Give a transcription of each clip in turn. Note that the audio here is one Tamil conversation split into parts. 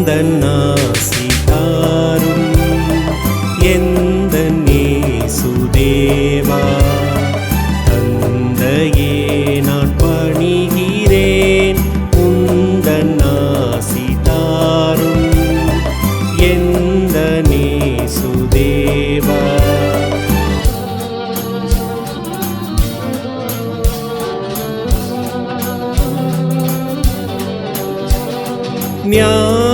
உந்தன் ஆசி தாரும் எந்தன் இயேசுதேவா. தந்தையே நான் பணிகிறேன், உந்தன் ஆசி தாரும் எந்தன் இயேசுதேவா.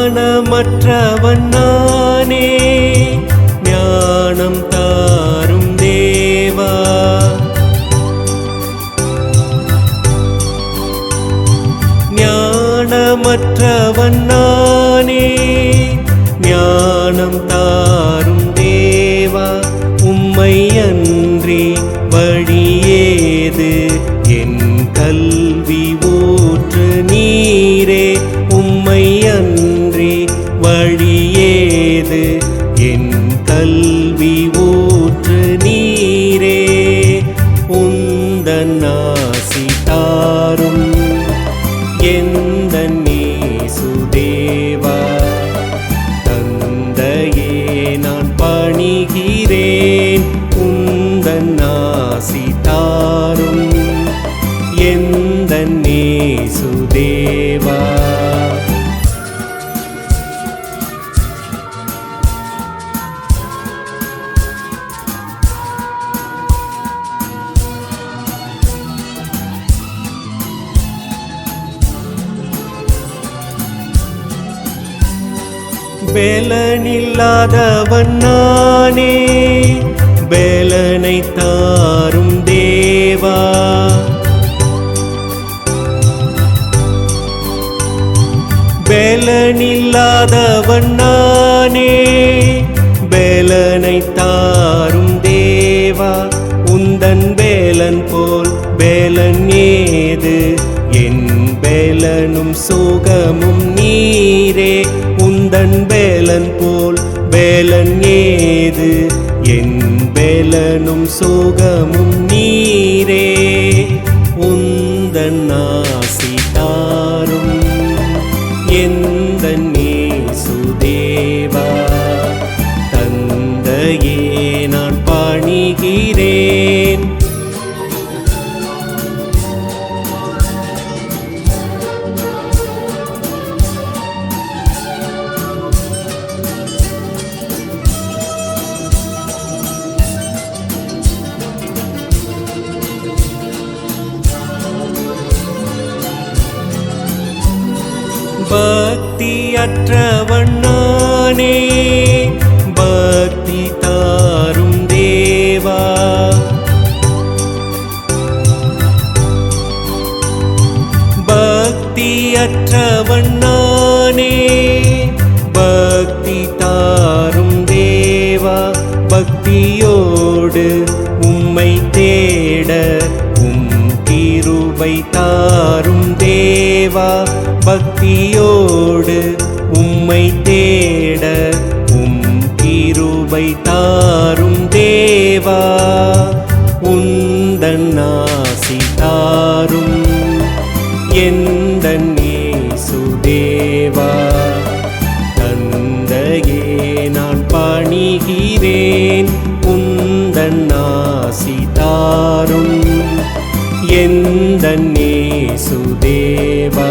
ஞானமற்றவன் நானே, ஞானம் தாரும் தேவா. ஞானமற்றவன் நானே, ஞானம் தாரும் தேவா. உம்மை அன்றி வழியேது, என் கல்வி ஊற்று நீரே. உம்மை அன்றி வழியேது, என் கல்வி ஊற்று நீரே. உந்தன் ஆசி தாரும் எந்தன் இயேசுதேவா. தந்தையே நான் பணிகிறேன், உந்தன் ஆசி தாரும் எந்தன் இயேசுதேவா. பேலனில்லாதவன் நானே, பேலனை தாரும் தேவா. பேலனில்லாதவன் நானே, பேலனை தாரும் தேவா. உந்தன் பேலன் போல் பேலன் ஏது, என் பேலனும் சுகமும் நீரே. உந்தன் பேலன் போல் பேலன் ஏது, என் பேலனும் சுகமும் நீரே. உந்தன் ஆசி தாரும் எந்தன் இயேசுதேவா. தந்தையே நான் பணிகிறேன், பக்தியற்றவன் நானே, பக்தி தாரும் தேவா. பக்தியற்றவன் நானே, பக்தி தாரும் தேவா. பக்தியோடு உம்மை தேட, உம் கிருபை தாரும் தேவா. பக்தியோடு உம்மை தேட, உம் கிருபை தாரும் தேவா. உந்தன் ஆசி தாரும் எந்தன் இயேசுதேவா. தந்தையே நான் பணிகிறேன், உந்தன் ஆசி தாரும் எந்தன் இயேசுதேவா.